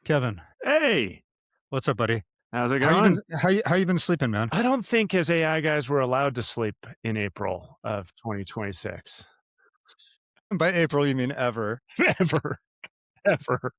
Kevin, Hey, what's up, buddy? how's it How you been? going? How you been sleeping, man? I don't think as AI guys we're allowed to sleep in April of 2026. By April, you mean ever? Ever, ever.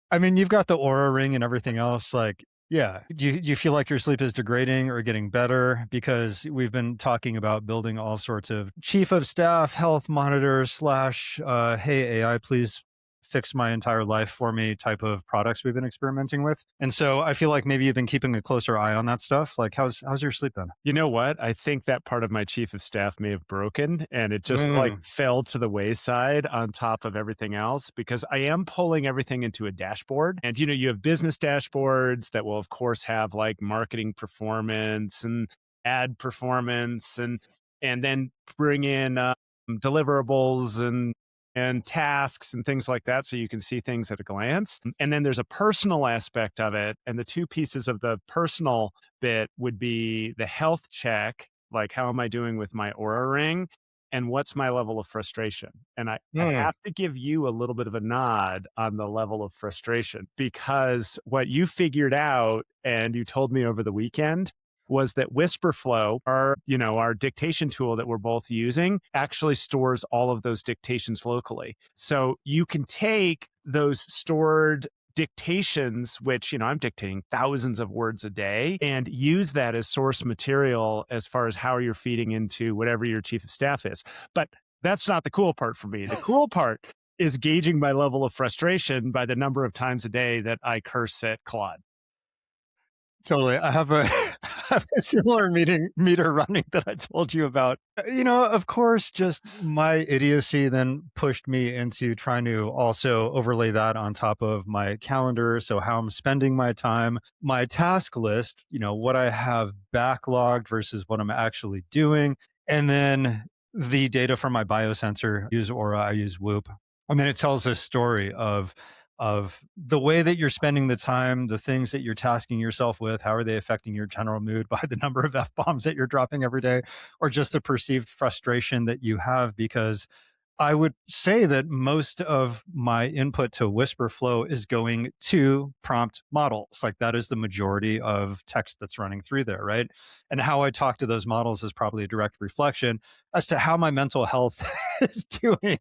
I mean, you've got the Aura ring and everything else. Like, yeah. Do you feel like your sleep is degrading or getting better? Because we've been talking about building all sorts of chief of staff health monitors slash, hey AI, please fix my entire life for me type of products we've been experimenting with. And so I feel like maybe you've been keeping a closer eye on that stuff. Like, how's your sleep been? You know what? I think that part of my chief of staff may have broken and it just like Mm. fell to the wayside on top of everything else because I am pulling everything into a dashboard. And you have business dashboards that will of course have like marketing performance and ad performance and then bring in deliverables and tasks and things like that so you can see things at a glance. And then there's a personal aspect of it, and the two pieces of the personal bit would be the health check, like how am I doing with my Aura ring, and what's my level of frustration. And I Mm. have to give you a little bit of a nod on the level of frustration because what you figured out and you told me over the weekend was that Whisperflow, our dictation tool that we're both using, actually stores all of those dictations locally. So you can take those stored dictations, which, I'm dictating thousands of words a day, and use that as source material as far as how you're feeding into whatever your chief of staff is. But that's not the cool part for me. The cool part is gauging my level of frustration by the number of times a day that I curse at Claude. Totally. I have a I have a similar meter running that I told you about. Of course, just my idiocy then pushed me into trying to also overlay that on top of my calendar. So how I'm spending my time, my task list, what I have backlogged versus what I'm actually doing. And then the data from my biosensor, I use Aura, I use Whoop. And then it tells a story of the way that you're spending the time, the things that you're tasking yourself with, how are they affecting your general mood by the number of F bombs that you're dropping every day, or just the perceived frustration that you have. Because I would say that most of my input to Whisperflow is going to prompt models. Like that is the majority of text that's running through there, right? And how I talk to those models is probably a direct reflection as to how my mental health is doing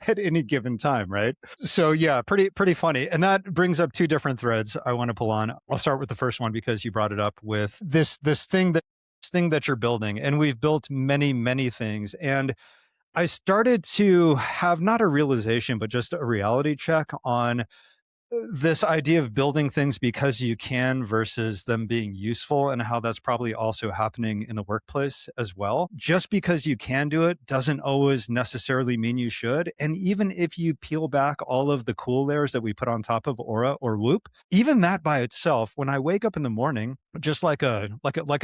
at any given time, right? So yeah, pretty funny. And that brings up two different threads I want to pull on. I'll start with the first one because you brought it up with this thing that you're building. And we've built many things. And I started to have not a realization, but just a reality check on this idea of building things because you can versus them being useful, and how that's probably also happening in the workplace as well. Just because you can do it doesn't always necessarily mean you should. And even if you peel back all of the cool layers that we put on top of Aura or Whoop, even that by itself, when I wake up in the morning, just like a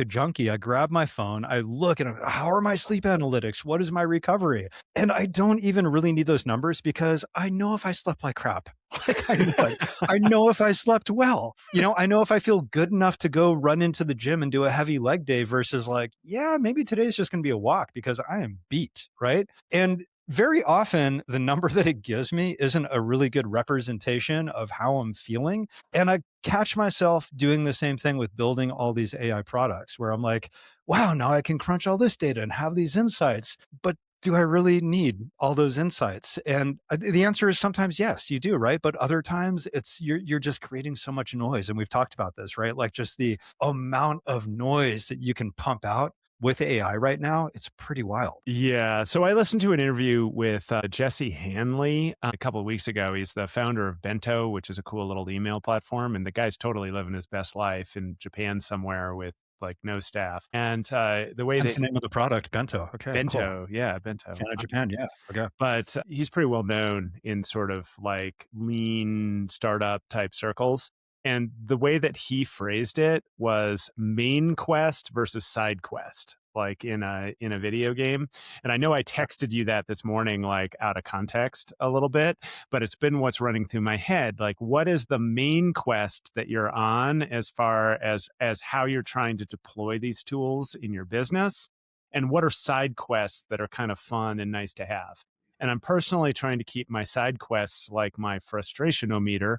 junkie, I grab my phone, I look and how are my sleep analytics? What is my recovery? And I don't even really need those numbers because I know if I slept like crap. Like I know it. I know if I slept well. I know if I feel good enough to go run into the gym and do a heavy leg day versus like, yeah, maybe today's just going to be a walk because I am beat, right? And very often the number that it gives me isn't a really good representation of how I'm feeling. And I catch myself doing the same thing with building all these AI products where I'm like, wow, now I can crunch all this data and have these insights. But do I really need all those insights? And the answer is sometimes yes, you do, right? But other times it's you're just creating so much noise, and we've talked about this, right? Like just the amount of noise that you can pump out with AI right now, it's pretty wild. Yeah. So I listened to an interview with Jesse Hanley a couple of weeks ago. He's the founder of Bento, which is a cool little email platform. And the guy's totally living his best life in Japan somewhere with like no staff. And the way Hence that the name of the product, Bento. Okay, cool. Bento, yeah, Bento. Fan of Japan, yeah. Okay. But he's pretty well known in sort of like lean startup type circles. And the way that he phrased it was main quest versus side quest, like in a video game. And I know I texted you that this morning, like out of context a little bit, but it's been what's running through my head. Like, what is the main quest that you're on as far as how you're trying to deploy these tools in your business? And what are side quests that are kind of fun and nice to have? And I'm personally trying to keep my side quests like my frustrationometer,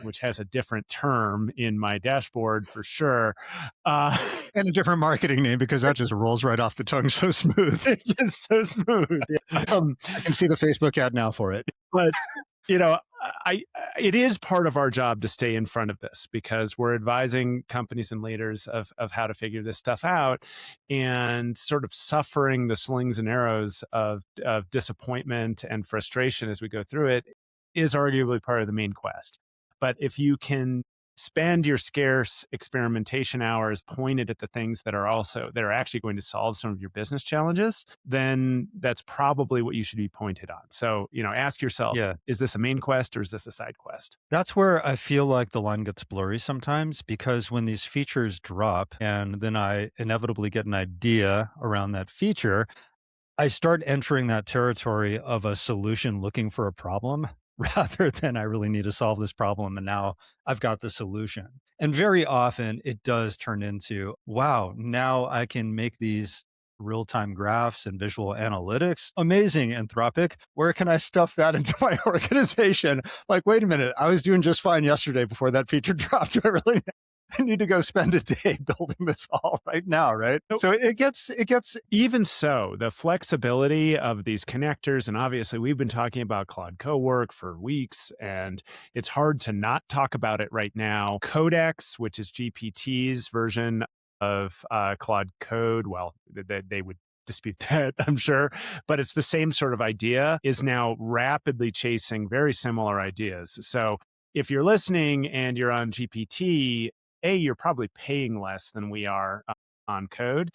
which has a different term in my dashboard for sure. Uh, And a different marketing name because that just rolls right off the tongue so smooth. it's just so smooth. I can see the Facebook ad now for it. But you know, it is part of our job to stay in front of this because we're advising companies and leaders of how to figure this stuff out, and sort of suffering the slings and arrows of disappointment and frustration as we go through it is arguably part of the main quest. But if you can spend your scarce experimentation hours pointed at the things that are actually going to solve some of your business challenges, then that's probably what you should be pointed on. So, ask yourself, Yeah. is this a main quest or is this a side quest? That's where I feel like the line gets blurry sometimes because when these features drop and then I inevitably get an idea around that feature, I start entering that territory of a solution looking for a problem rather than I really need to solve this problem. And now I've got the solution. And very often it does turn into, wow, now I can make these real time graphs and visual analytics. Amazing, Anthropic. Where can I stuff that into my organization? Like, wait a minute, I was doing just fine yesterday before that feature dropped. Do I really I need to go spend a day building this all right now, right? So it gets Even so, the flexibility of these connectors, and obviously we've been talking about Claude Cowork for weeks, and it's hard to not talk about it right now. Codex, which is GPT's version of Claude Code, well, they would dispute that, I'm sure, but it's the same sort of idea, is now rapidly chasing very similar ideas. So if you're listening and you're on GPT, you're probably paying less than we are on code,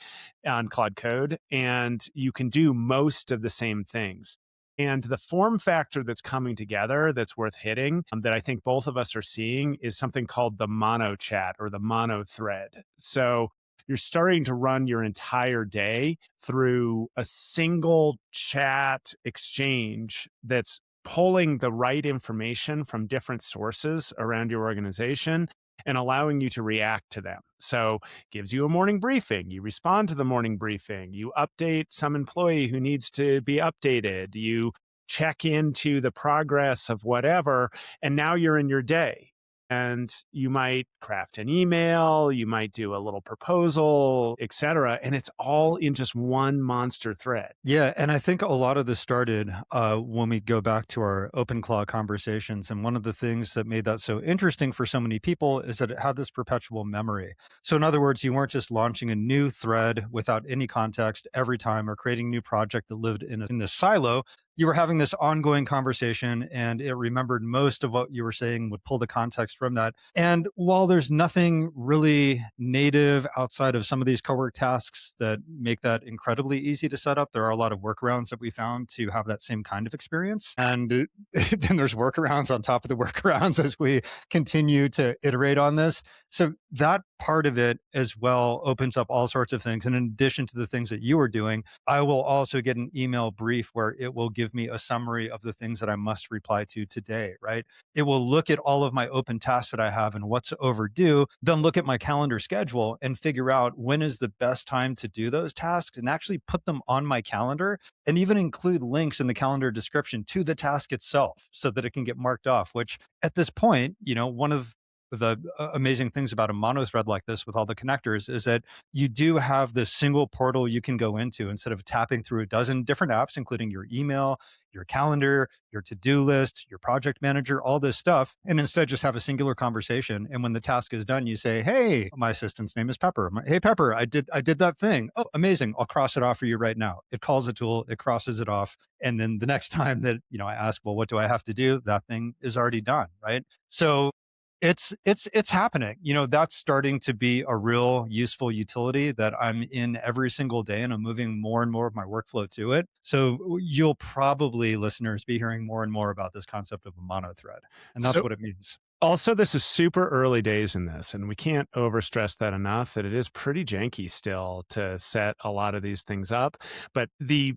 on Claude Code, and you can do most of the same things. And the form factor that's coming together that's worth hitting, that I think both of us are seeing, is something called the mono chat or the mono thread. So you're starting to run your entire day through a single chat exchange that's pulling the right information from different sources around your organization and allowing you to react to them. So gives you a morning briefing. You respond to the morning briefing. You update some employee who needs to be updated. You check into the progress of whatever, and now you're in your day. And you might craft an email, you might do a little proposal, etc. And it's all in just one monster thread. Yeah, and I think a lot of this started when we go back to our OpenClaw conversations. And one of the things that made that so interesting for so many people is that it had this perpetual memory. So, in other words, you weren't just launching a new thread without any context every time or creating a new project that lived in this silo. You were having this ongoing conversation and it remembered most of what you were saying, would pull the context from that. And while there's nothing really native outside of some of these cowork tasks that make that incredibly easy to set up, there are a lot of workarounds that we found to have that same kind of experience. And then there's workarounds on top of the workarounds as we continue to iterate on this. So that part of it as well opens up all sorts of things. And in addition to the things that you are doing, I will also get an email brief where it will give me a summary of the things that I must reply to today, right? It will look at all of my open tasks that I have and what's overdue, then look at my calendar schedule and figure out when is the best time to do those tasks and actually put them on my calendar and even include links in the calendar description to the task itself so that it can get marked off, which at this point, one of the amazing things about a monothread like this with all the connectors is that you do have this single portal you can go into instead of tapping through a dozen different apps, including your email, your calendar, your to-do list, your project manager, all this stuff, and instead just have a singular conversation. And when the task is done, you say, "Hey, my assistant's name is Pepper. Hey, Pepper, I did that thing. Oh, amazing! I'll cross it off for you right now." It calls a tool, it crosses it off, and then the next time that I ask, "Well, what do I have to do?" That thing is already done, right? So it's happening. That's starting to be a real useful utility that I'm in every single day, and I'm moving more and more of my workflow to it. So you'll probably, listeners, be hearing more and more about this concept of a mono thread, and that's So what it means. also, this is super early days in this, and we can't overstress that enough, that it is pretty janky still to set a lot of these things up. But the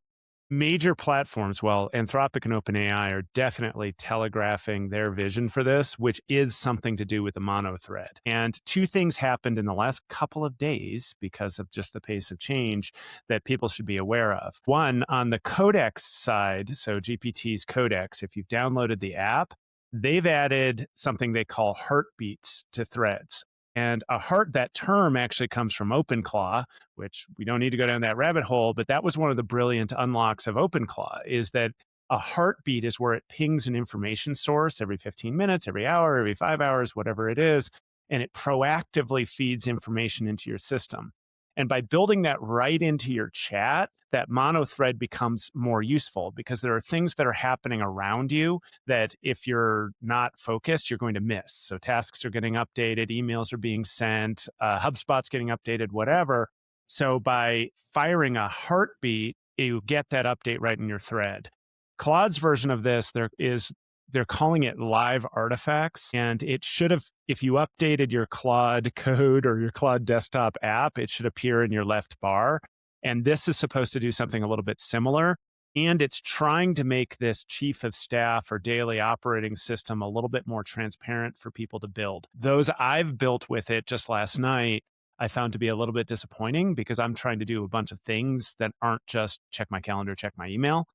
major platforms, well, Anthropic and OpenAI are definitely telegraphing their vision for this, which is something to do with the monothread. And two things happened in the last couple of days because of just the pace of change that people should be aware of. One, on the codex side, so GPT's codex, if you've downloaded the app, they've added something they call heartbeats to threads. And that term actually comes from OpenClaw, which we don't need to go down that rabbit hole, but that was one of the brilliant unlocks of OpenClaw is that a heartbeat is where it pings an information source every 15 minutes, every hour, every 5 hours, whatever it is, and it proactively feeds information into your system. And by building that right into your chat, that mono thread becomes more useful because there are things that are happening around you that if you're not focused, you're going to miss. So tasks are getting updated, emails are being sent, HubSpot's getting updated, whatever. So by firing a heartbeat, you get that update right in your thread. Claude's version of this, they're calling it live artifacts. And it should have, if you updated your Claude code or your Claude desktop app, it should appear in your left bar. And this is supposed to do something a little bit similar. And it's trying to make this chief of staff or daily operating system a little bit more transparent for people to build. Those I've built with it just last night, I found to be a little bit disappointing because I'm trying to do a bunch of things that aren't just check my calendar, check my email,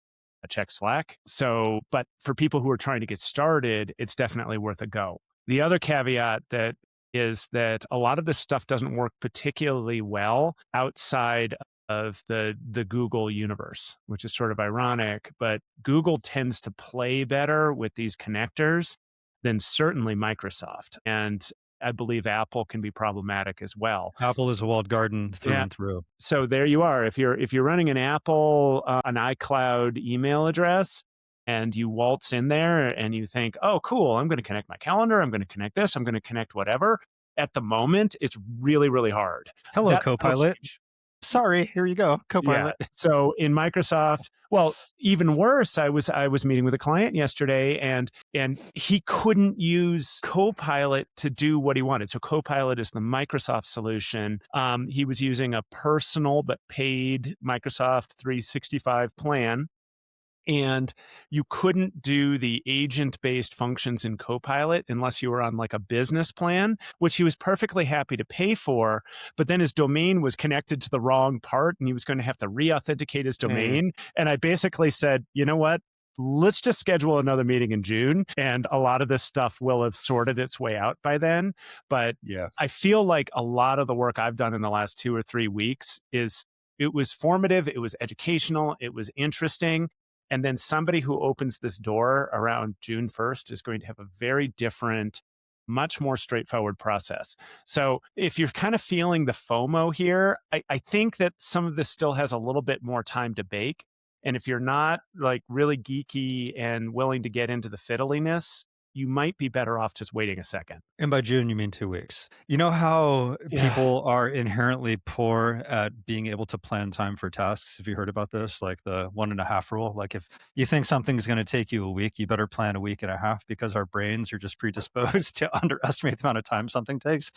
check Slack. So, but for people who are trying to get started, it's definitely worth a go. The other caveat that is that a lot of this stuff doesn't work particularly well outside of the Google universe, which is sort of ironic, but Google tends to play better with these connectors than certainly Microsoft. And I believe Apple can be problematic as well. Apple is a walled garden through Yeah. and through. So there you are. If you're running an Apple, an iCloud email address, and you waltz in there and you think, oh, cool, I'm going to connect my calendar, I'm going to connect this, I'm going to connect whatever. At the moment, it's really, really hard. Hello, That'll Copilot. change. Sorry, here you go, Yeah. Copilot. So in Microsoft, well, even worse, I was meeting with a client yesterday and he couldn't use Copilot to do what he wanted. So Copilot is the Microsoft solution. He was using a personal but paid Microsoft 365 plan. And you couldn't do the agent-based functions in Copilot unless you were on like a business plan, which he was perfectly happy to pay for. But then his domain was connected to the wrong part and he was going to have to re-authenticate his Hey, domain. And I basically said, you know what? Let's just schedule another meeting in June. And a lot of this stuff will have sorted its way out by then. But yeah. I feel like a lot of the work I've done in the last 2 or 3 weeks it was formative, it was educational, it was interesting. And then somebody who opens this door around June 1st is going to have a very different, much more straightforward process. So if you're kind of feeling the FOMO here, I think that some of this still has a little bit more time to bake. And if you're not like really geeky and willing to get into the fiddliness, you might be better off just waiting a second. And by June, you mean 2 weeks. You know how Yeah. people are inherently poor at being able to plan time for tasks? Have you heard about this? Like the 1.5 rule? Like if you think something's going to take you a week, you better plan a week and a half because our brains are just predisposed to underestimate the amount of time something takes.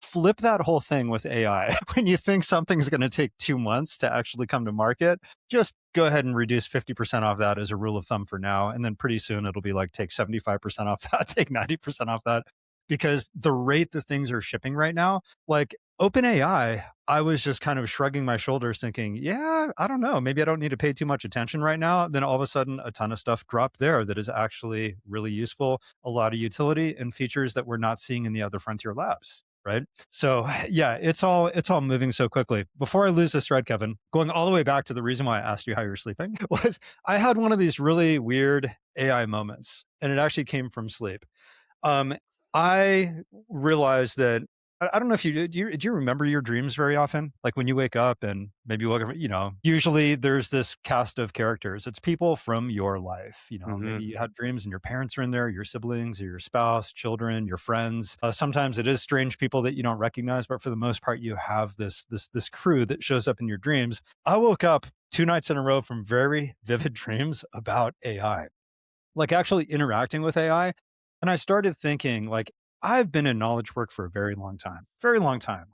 Flip that whole thing with AI. When you think something's going to take 2 months to actually come to market, just go ahead and reduce 50% off that as a rule of thumb for now. And then pretty soon it'll be like take 75% off that, take 90% off that. Because the rate that things are shipping right now, like OpenAI, I was just kind of shrugging my shoulders thinking, yeah, I don't know. Maybe I don't need to pay too much attention right now. Then all of a sudden, a ton of stuff dropped there that is actually really useful, a lot of utility and features that we're not seeing in the other frontier labs. Right. So yeah, it's all moving so quickly. Before I lose this thread, Kevin, going all the way back to the reason why I asked you how you were sleeping was I had one of these really weird AI moments, and it actually came from sleep. Um, I realized that I don't know if do you remember your dreams very often? Like when you wake up and maybe you wake up, usually there's this cast of characters. It's people from your life. Hmm. Maybe you had dreams and your parents are in there, your siblings or your spouse, children, your friends. Sometimes it is strange people that you don't recognize, but for the most part, you have this crew that shows up in your dreams. I woke up 2 nights in a row from very vivid dreams about AI, like actually interacting with AI. And I started thinking, like, I've been in knowledge work for a very long time,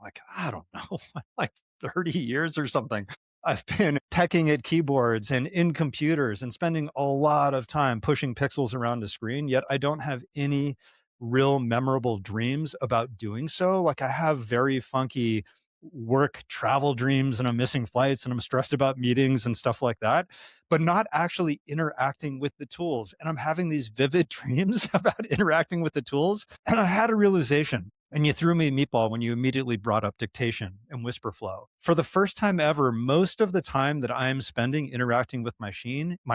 like, I don't know, like 30 years or something. I've been pecking at keyboards and in computers and spending a lot of time pushing pixels around a screen, yet I don't have any real memorable dreams about doing so. Like I have very funky work travel dreams and I'm missing flights and I'm stressed about meetings and stuff like that, but not actually interacting with the tools. And I'm having these vivid dreams about interacting with the tools. And I had a realization. And you threw me a meatball when you immediately brought up dictation and whisper flow. For the first time ever, most of the time that I'm spending interacting with my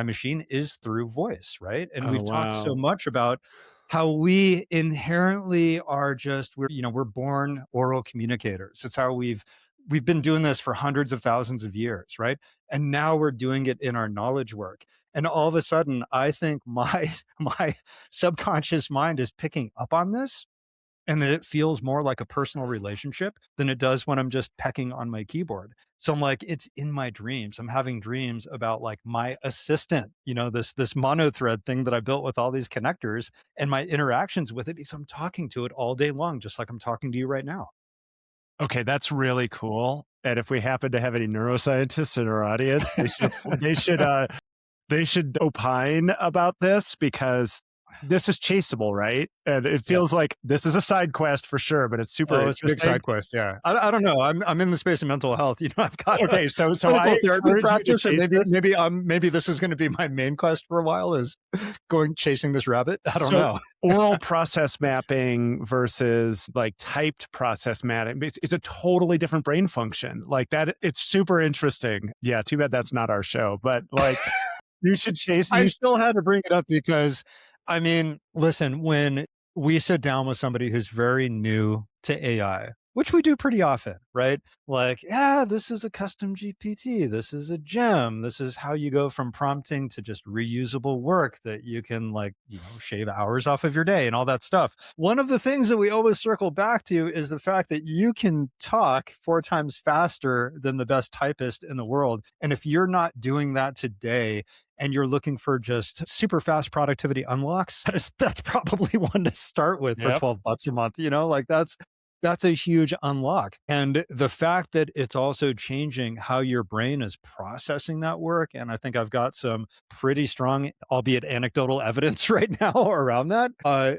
machine is through voice, right? And Oh, we've talked so wow. much about how we inherently are just we're born oral communicators. It's how we've been doing this for hundreds of thousands of years, right? And now we're doing it in our knowledge work. And all of a sudden, I think my my subconscious mind is picking up on this and that it feels more like a personal relationship than it does when I'm just pecking on my keyboard. So I'm like, it's in my dreams. I'm having dreams about like my assistant, this monothread thing that I built with all these connectors and my interactions with it because I'm talking to it all day long, just like I'm talking to you right now. Okay, that's really cool. And if we happen to have any neuroscientists in our audience, they should opine about this because this is chaseable, right? And it Yep. feels like this is a side quest for sure, but it's super Oh, it's a big interesting. side quest. Yeah. I don't know. I'm in the space of mental health. I've got a Okay, so I clinical therapy encourage you to practice, and chase this. maybe this is going to be my main quest for a while is going chasing this rabbit. I don't So know. oral process mapping versus like typed process mapping, it's a totally different brain function. Like that, it's super interesting. Yeah, too bad that's not our show, but like you should chase I you. still had to bring it up because, I mean, listen, when we sit down with somebody who's very new to AI, which we do pretty often, right? Like, yeah, this is a custom GPT. This is a gem. This is how you go from prompting to just reusable work that you can, like, shave hours off of your day and all that stuff. One of the things that we always circle back to is the fact that you can talk 4 times faster than the best typist in the world. And if you're not doing that today, and you're looking for just super fast productivity unlocks, that's probably one to start with for Yep. 12 bucks a month. Like that's a huge unlock. And the fact that it's also changing how your brain is processing that work. And I think I've got some pretty strong, albeit anecdotal evidence right now around that.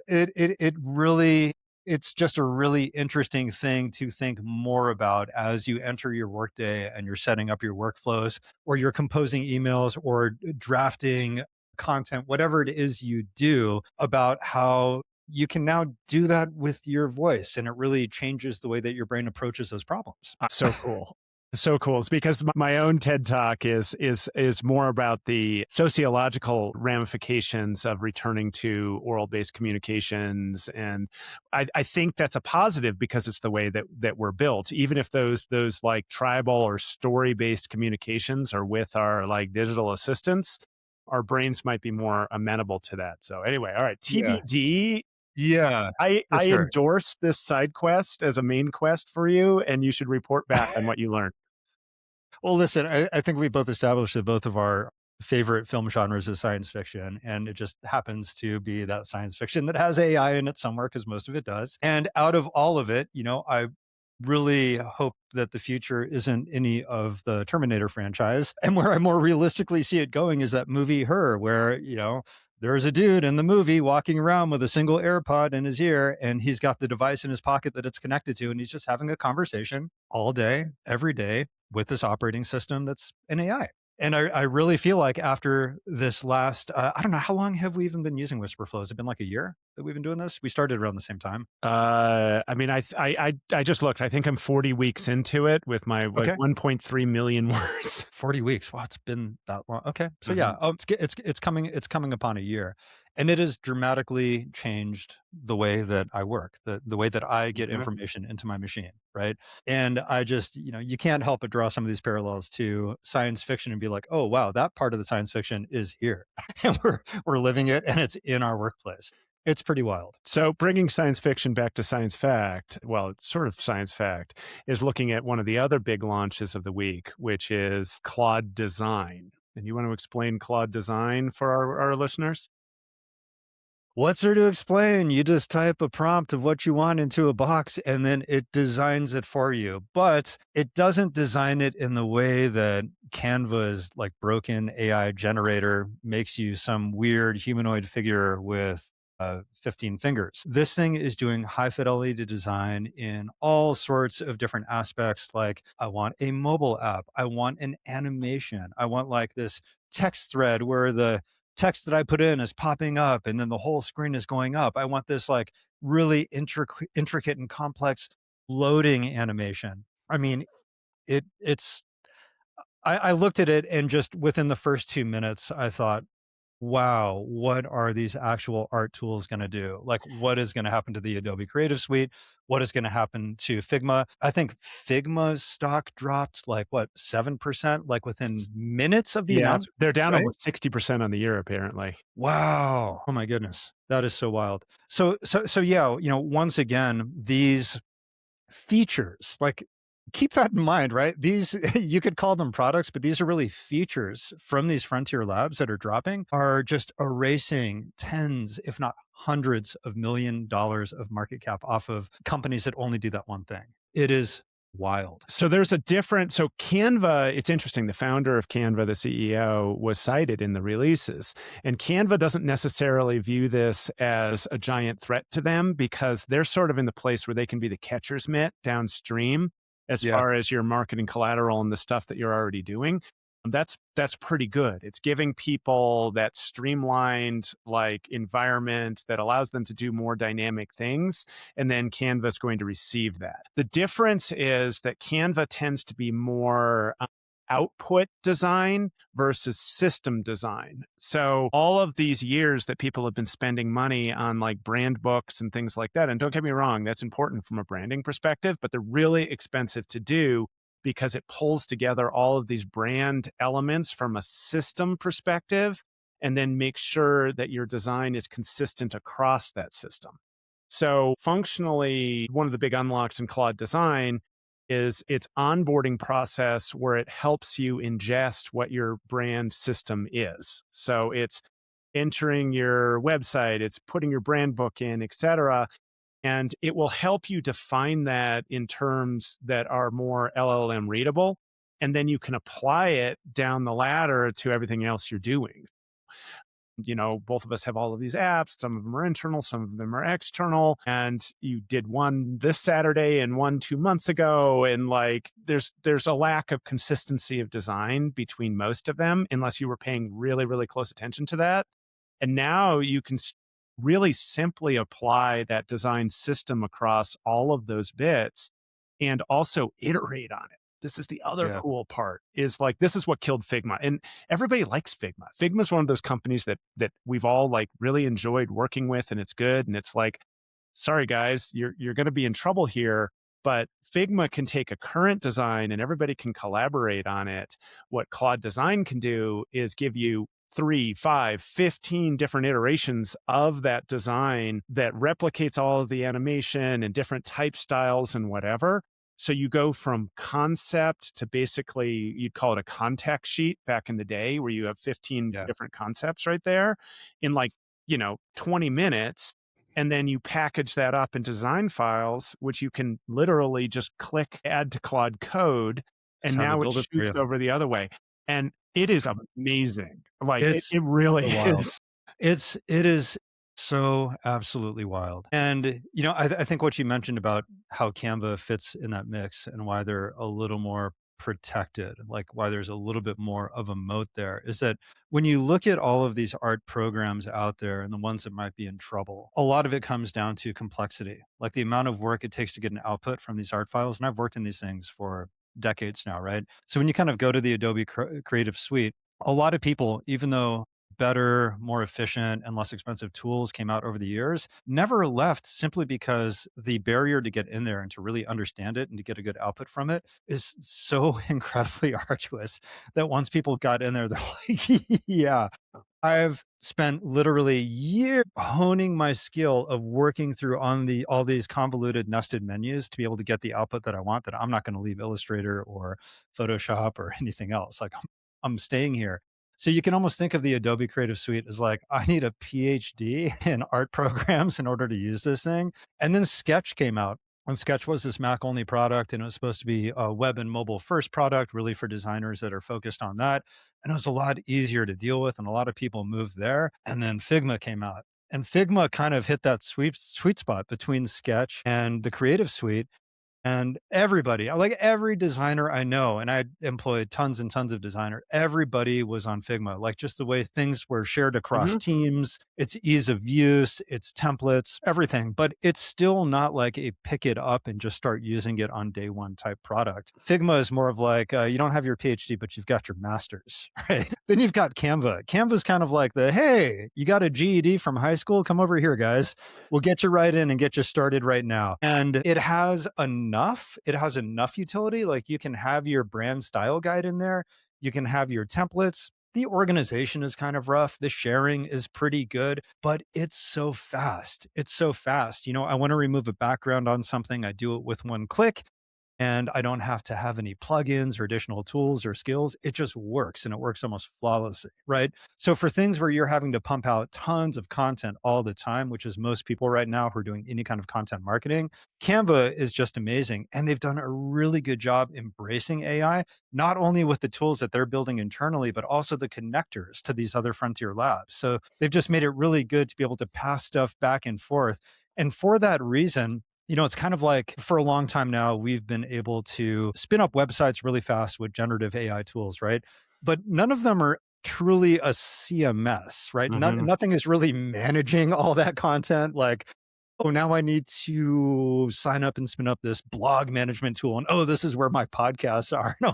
It really, it's just a really interesting thing to think more about as you enter your workday and you're setting up your workflows or you're composing emails or drafting content, whatever it is you do, about how you can now do that with your voice. And it really changes the way that your brain approaches those problems. So cool. So cool. It's because my own TED talk is more about the sociological ramifications of returning to oral based communications, and I think that's a positive because it's the way that we're built. Even if those like tribal or story based communications are with our like digital assistants, our brains might be more amenable to that. So anyway, all right, Yeah. TBD. Yeah, for I sure. endorse this side quest as a main quest for you, and you should report back on what you learned. Well, listen, I think we both established that both of our favorite film genres is science fiction, and it just happens to be that science fiction that has AI in it somewhere because most of it does. And out of all of it, I really hope that the future isn't any of the Terminator franchise. And where I more realistically see it going is that movie Her, where, there's a dude in the movie walking around with a single AirPod in his ear, and he's got the device in his pocket that it's connected to, and he's just having a conversation all day, every day with this operating system that's an AI. And I really feel like after this last, I don't know, how long have we even been using Whisperflow? Has it been like a year that we've been doing this? We started around the same time. I mean, I just looked. I think I'm 40 weeks into it with my like Okay. 1.3 million words. 40 weeks. Wow, it's been that long. Okay. So Mhm. yeah, it's coming upon a year. And it has dramatically changed the way that I work, the way that I get Yeah. information into my machine, right? And I just, you can't help but draw some of these parallels to science fiction and be like, "Oh, wow, that part of the science fiction is here." And we're living it and it's in our workplace. It's pretty wild. So bringing science fiction back to science fact, well, it's sort of science fact, is looking at one of the other big launches of the week, which is Claude Design. And you want to explain Claude Design for our listeners? What's there to explain? You just type a prompt of what you want into a box and then it designs it for you. But it doesn't design it in the way that Canva's like broken AI generator makes you some weird humanoid figure with 15 fingers. This thing is doing high fidelity design in all sorts of different aspects. Like, I want a mobile app, I want an animation, I want like this text thread where the text that I put in is popping up and then the whole screen is going up. I want this like really intricate and complex loading animation. I mean, it's I looked at it and just within the first 2 minutes, I thought, "Wow, what are these actual art tools gonna do? Like, what is gonna happen to the Adobe Creative Suite? What is gonna happen to Figma?" I think Figma's stock dropped, like, what, 7%, like, within minutes of the Yeah, announcement, they're down right? almost 60% on the year, apparently. Wow. Oh my goodness. That is so wild. So yeah, once again, these features, like, keep that in mind, right? These you could call them products, but these are really features from these frontier labs that are dropping, are just erasing tens, if not hundreds of $1 million of market cap off of companies that only do that one thing. It is wild. So there's a different so Canva, it's interesting. The founder of Canva, the CEO, was cited in the releases. And Canva doesn't necessarily view this as a giant threat to them because they're sort of in the place where they can be the catcher's mitt downstream as Yeah. far as your marketing collateral and the stuff that you're already doing. That's pretty good. It's giving people that streamlined like environment that allows them to do more dynamic things, and then Canva is going to receive that. The difference is that Canva tends to be more output design versus system design. So all of these years that people have been spending money on like brand books and things like that, and don't get me wrong, that's important from a branding perspective, but they're really expensive to do because it pulls together all of these brand elements from a system perspective and then makes sure that your design is consistent across that system. So functionally, one of the big unlocks in Claude Design is its onboarding process where it helps you ingest what your brand system is. So it's entering your website, it's putting your brand book in, et cetera. And it will help you define that in terms that are more LLM readable. And then you can apply it down the ladder to everything else you're doing. Both of us have all of these apps. Some of them are internal, some of them are external. And you did one this Saturday and one 2 months ago. And like there's a lack of consistency of design between most of them, unless you were paying really, really close attention to that. And now you can really simply apply that design system across all of those bits and also iterate on it. This is the other Yeah. cool part is like, this is what killed Figma. And everybody likes Figma. Figma is one of those companies that we've all like really enjoyed working with and it's good. And it's like, sorry guys, you're going to be in trouble here. But Figma can take a current design and everybody can collaborate on it. What Claude Design can do is give you 3, 5, 15 different iterations of that design that replicates all of the animation and different type styles and whatever. So you go from concept to basically, you'd call it a contact sheet back in the day where you have 15 Yeah. different concepts right there in like, 20 minutes. And then you package that up in design files, which you can literally just click add to Claude code. Just And have it now it build it for shoots you. over the other way. And it is amazing. Like It's it really so wild. is. It is so absolutely wild. And, I think what you mentioned about how Canva fits in that mix and why they're a little more protected, like why there's a little bit more of a moat there, is that when you look at all of these art programs out there and the ones that might be in trouble, a lot of it comes down to complexity, like the amount of work it takes to get an output from these art files. And I've worked in these things for decades now, right? So when you kind of go to the Adobe Creative Suite, a lot of people, even though better, more efficient, and less expensive tools came out over the years, never left simply because the barrier to get in there and to really understand it and to get a good output from it is so incredibly arduous that once people got in there, they're like, yeah, I've spent literally years honing my skill of working through on all these convoluted nested menus to be able to get the output that I want, that I'm not going to leave Illustrator or Photoshop or anything else. Like I'm staying here. So you can almost think of the Adobe Creative Suite as like, I need a PhD in art programs in order to use this thing. And then Sketch came out when Sketch was this Mac only product and it was supposed to be a web and mobile first product, really for designers that are focused on that. And it was a lot easier to deal with, and a lot of people moved there. And then Figma came out. And Figma kind of hit that sweet spot between Sketch and the Creative Suite, and everybody, like every designer I know, and I employed tons and tons of designer, everybody was on Figma. Like just the way things were shared across Mhm. teams, its ease of use, its templates, everything. But it's still not like a pick it up and just start using it on day one type product. Figma is more of like you don't have your PhD, but you've got your master's, right? Then you've got Canva. Canva's kind of like the hey, you got a GED from high school? Come over here, guys. We'll get you right in and get you started right now. And it has enough utility. Like you can have your brand style guide in there, you can have your templates. The organization is kind of rough. The sharing is pretty good, but it's so fast. It's so fast. I want to remove a background on something. I do it with one click and I don't have to have any plugins or additional tools or skills. It just works and it works almost flawlessly, right? So for things where you're having to pump out tons of content all the time, which is most people right now who are doing any kind of content marketing, Canva is just amazing. And they've done a really good job embracing AI, not only with the tools that they're building internally, but also the connectors to these other frontier labs. So they've just made it really good to be able to pass stuff back and forth. And for that reason, it's kind of like for a long time now, we've been able to spin up websites really fast with generative AI tools, right? But none of them are truly a CMS, right? Mhm. Nothing is really managing all that content. Like, oh, now I need to sign up and spin up this blog management tool. And oh, this is where my podcasts are. No,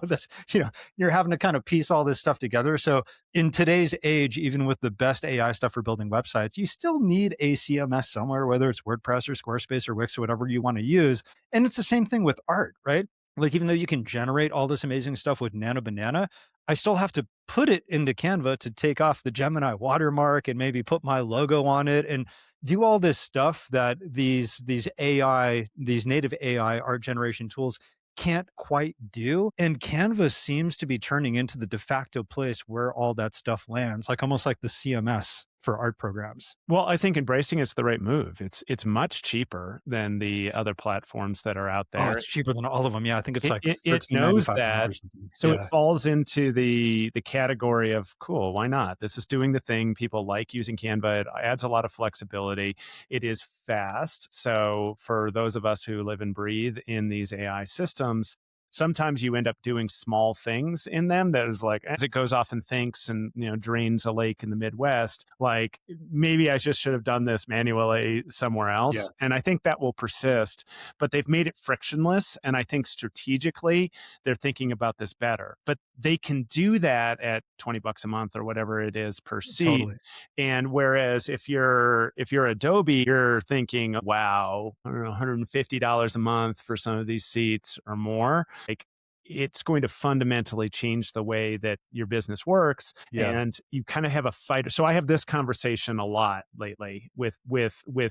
you're having to kind of piece all this stuff together. So in today's age, even with the best AI stuff for building websites, you still need a CMS somewhere, whether it's WordPress or Squarespace or Wix or whatever you want to use. And it's the same thing with art, right? Like even though you can generate all this amazing stuff with Nano Banana, I still have to put it into Canva to take off the Gemini watermark and maybe put my logo on it and do all this stuff that these native AI art generation tools can't quite do. And Canva seems to be turning into the de facto place where all that stuff lands, like almost like the CMS for art programs. Well, I think embracing it's the right move. It's much cheaper than the other platforms that are out Oh, there. it's cheaper than all of them. Yeah, I think it's like It knows 13.95 a month that, or something. so it Yeah, falls into the category of, "Cool, why not? This is doing the thing people like using Canva, it adds a lot of flexibility, it is fast." So, for those of us who live and breathe in these AI systems, sometimes you end up doing small things in them that is like, as it goes off and thinks and, drains a lake in the Midwest, like, "Maybe I just should have done this manually somewhere yeah, else," and I think that will persist, but they've made it frictionless. And I think strategically, they're thinking about this better. But they can do that at $20 a month or whatever it is per seat. totally. And whereas if you're Adobe, you're thinking, wow, I don't know, $150 a month for some of these seats or more. Like, it's going to fundamentally change the way that your business works, Yeah, and you kind of have a fight. So I have this conversation a lot lately with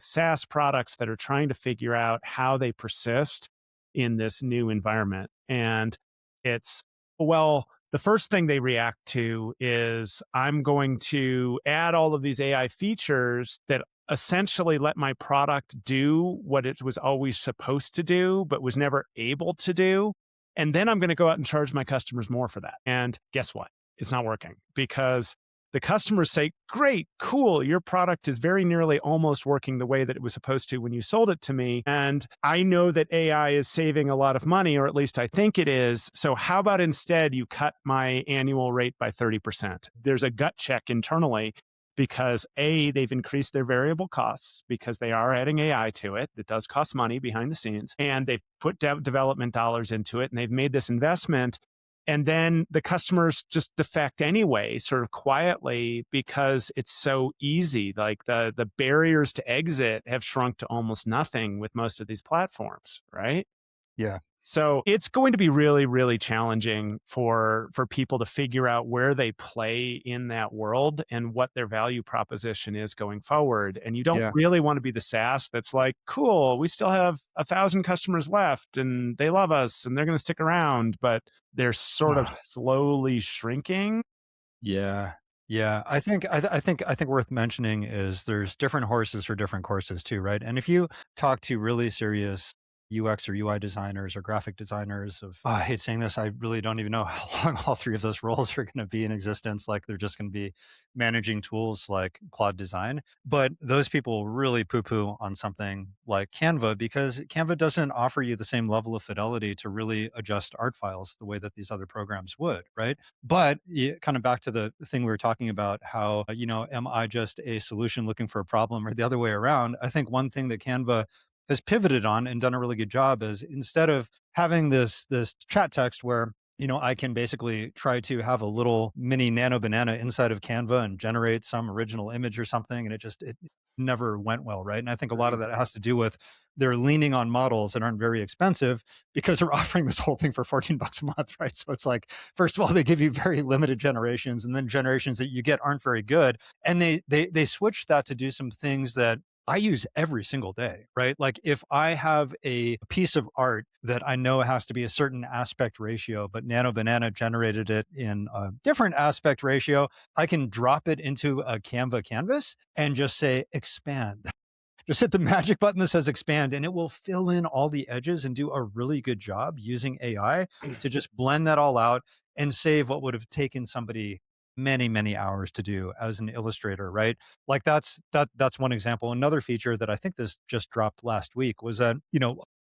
SaaS products that are trying to figure out how they persist in this new environment. And it's, well, the first thing they react to is, I'm going to add all of these AI features that essentially let my product do what it was always supposed to do, but was never able to do. And then I'm going to go out and charge my customers more for that. And guess what? It's not working, because the customers say, "Great, cool, your product is very nearly almost working the way that it was supposed to when you sold it to me. And I know that AI is saving a lot of money, or at least I think it is. So how about instead you cut my annual rate by 30%?" There's a gut check internally, because they've increased their variable costs because they are adding AI to it. It does cost money behind the scenes, and they've put development dollars into it, and they've made this investment. And then the customers just defect anyway, sort of quietly, because it's so easy. Like, the barriers to exit have shrunk to almost nothing with most of these platforms, right? yeah, So it's going to be really, really challenging for people to figure out where they play in that world and what their value proposition is going forward. And you don't yeah. really want to be the SaaS that's like, "Cool, we still have 1,000 customers left and they love us and they're going to stick around," but they're sort of slowly shrinking. Yeah. Yeah. I think worth mentioning is there's different horses for different courses too, right? And if you talk to really serious UX or UI designers or graphic designers of I hate saying this, I really don't even know how long all three of those roles are going to be in existence. Like they're just going to be managing tools like Claude Design. But those people really poo poo on something like Canva because Canva doesn't offer you the same level of fidelity to really adjust art files the way that these other programs would, right? But kind of back to the thing we were talking about, how, am I just a solution looking for a problem or the other way around? I think one thing that Canva has pivoted on and done a really good job is instead of having this chat text where I can basically try to have a little mini nano banana inside of Canva and generate some original image or something, and it never went well, right? And I think a lot of Right. that has to do with they're leaning on models that aren't very expensive because they're offering this whole thing for 14 bucks a month, right? So it's like, first of all, they give you very limited generations, and then generations that you get aren't very good. And they switched that to do some things that I use every single day, right? Like if I have a piece of art that I know has to be a certain aspect ratio, but Nano Banana generated it in a different aspect ratio, I can drop it into a Canva canvas and just say expand. Just hit the magic button that says expand, and it will fill in all the edges and do a really good job using AI to just blend that all out and save what would have taken somebody many, many hours to do as an illustrator, right? Like that's one example. Another feature that I think this just dropped last week was that,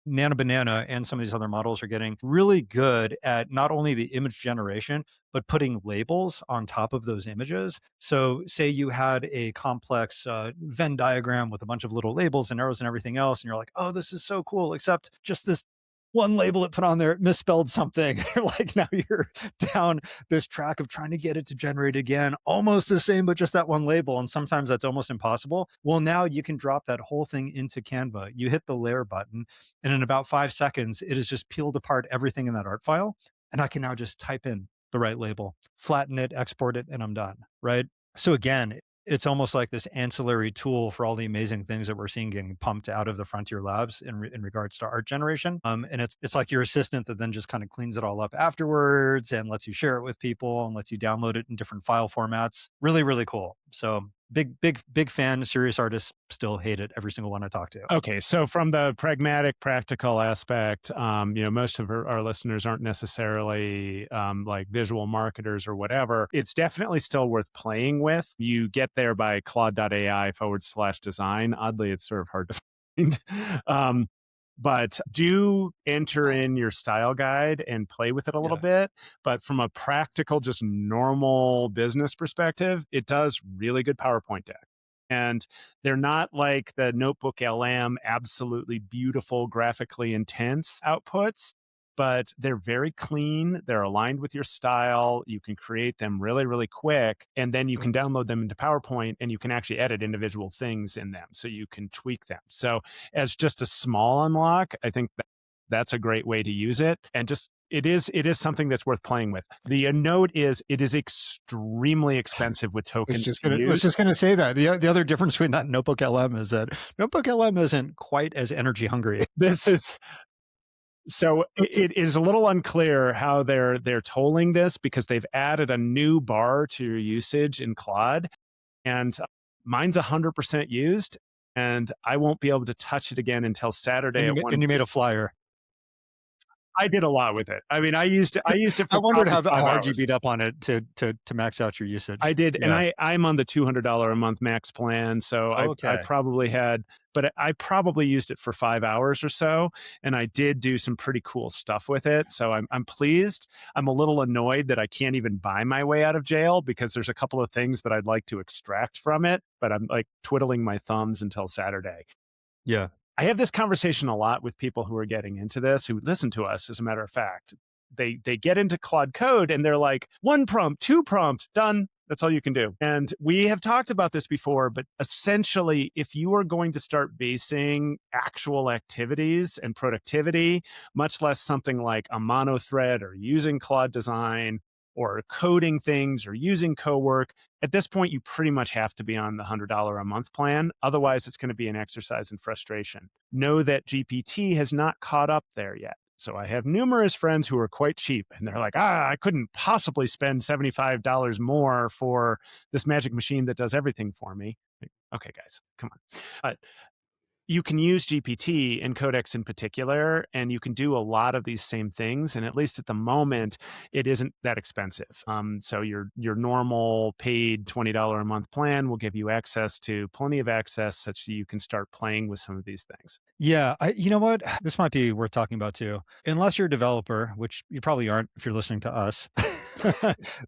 Nano Banana and some of these other models are getting really good at not only the image generation, but putting labels on top of those images. So, say you had a complex Venn diagram with a bunch of little labels and arrows and everything else, and you're like, oh, this is so cool, except just this one label it put on there misspelled something. Like now you're down this track of trying to get it to generate again, almost the same, but just that one label. And sometimes that's almost impossible. Well, now you can drop that whole thing into Canva. You hit the layer button, and in about 5 seconds, it has just peeled apart everything in that art file. And I can now just type in the right label, flatten it, export it, and I'm done. Right. So again, it's almost like this ancillary tool for all the amazing things that we're seeing getting pumped out of the frontier labs in regards to art generation. And it's like your assistant that then just kind of cleans it all up afterwards and lets you share it with people and lets you download it in different file formats. Really, really cool. So big fan. Serious artists still hate it. Every single one I talk to. Okay, so from the pragmatic, practical aspect, most of our listeners aren't necessarily like visual marketers or whatever. It's definitely still worth playing with. You get there by claude.ai/design. Oddly, it's sort of hard to find. But do enter in your style guide and play with it a little Yeah. bit. But from a practical, just normal business perspective, it does really good PowerPoint deck. And they're not like the Notebook LM, absolutely beautiful, graphically intense outputs, but they're very clean. They're aligned with your style. You can create them really, really quick. And then you can download them into PowerPoint and you can actually edit individual things in them. So you can tweak them. So, as just a small unlock, I think that's a great way to use it. And just it is something that's worth playing with. The note is it is extremely expensive with tokens to Was use. just gonna say that. The other difference between that and Notebook LM is that Notebook LM isn't quite as energy hungry. This is so it is a little unclear how they're tolling this because they've added a new bar to your usage in Claude, and mine's 100% used, and I won't be able to touch it again until Saturday at And 1 you made p.m. a flyer. I did a lot with it. I mean, I used it I for wondered probably how 5 hard you hours. beat up on it to max out your I usage. did, and Yeah. I'm on the $200 a month max plan, so I Okay. probably had, but I probably used it for 5 hours or so, and I did do some pretty cool stuff with it. So I'm pleased. I'm a little annoyed that I can't even buy my way out of jail because there's a couple of things that I'd like to extract from it, but I'm like twiddling my thumbs until Saturday. Yeah. I have this conversation a lot with people who are getting into this, who listen to us, as a matter of fact. They get into Claude Code and they're like, one prompt, two prompts, done. That's all you can do. And we have talked about this before, but essentially, if you are going to start basing actual activities and productivity, much less something like a monothread or using Claude Design or coding things or using cowork, at this point, you pretty much have to be on the $100 a month plan. Otherwise, it's going to be an exercise in frustration. Know that GPT has not caught up there yet. So I have numerous friends who are quite cheap and they're like, I couldn't possibly spend $75 more for this magic machine that does everything for me. Like, okay, guys, come on. you can use GPT and Codex in particular, and you can do a lot of these same things. And at least at the moment, it isn't that expensive. So your normal paid $20 a month plan will give you access to plenty of access, such that you can start playing with some of these things. Yeah, you know what? This might be worth talking about too. Unless you're a developer, which you probably aren't if you're listening to us,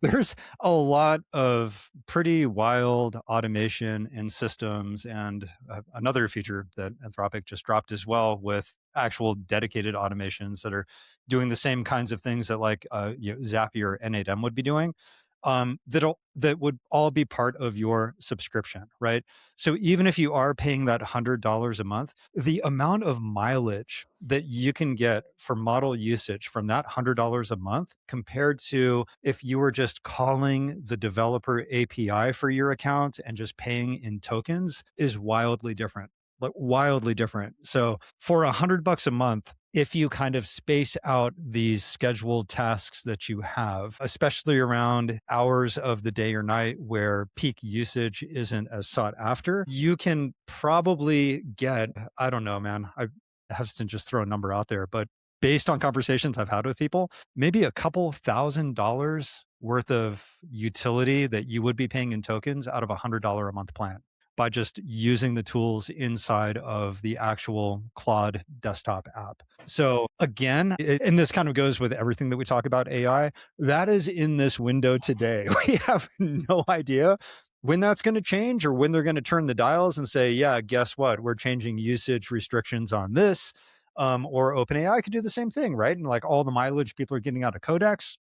there's a lot of pretty wild automation in systems, and another feature that Anthropic just dropped as well, with actual dedicated automations that are doing the same kinds of things that like Zapier or N8M would be doing. That would all be part of your subscription, right? So even if you are paying that $100 a month, the amount of mileage that you can get for model usage from that $100 a month compared to if you were just calling the developer API for your account and just paying in tokens is wildly different. Like wildly different. So for $100 a month, if you kind of space out these scheduled tasks that you have, especially around hours of the day or night where peak usage isn't as sought after, you can probably get, I don't know, man, I have to just throw a number out there, but based on conversations I've had with people, maybe a couple $1,000s worth of utility that you would be paying in tokens out of $100 a month plan by just using the tools inside of the actual Claude desktop app. So again, and this kind of goes with everything that we talk about AI, that is in this window today. We have no idea when that's going to change or when they're going to turn the dials and say, yeah, guess what? We're changing usage restrictions on this. Or OpenAI could do the same thing, right? And like all the mileage people are getting out of Codex,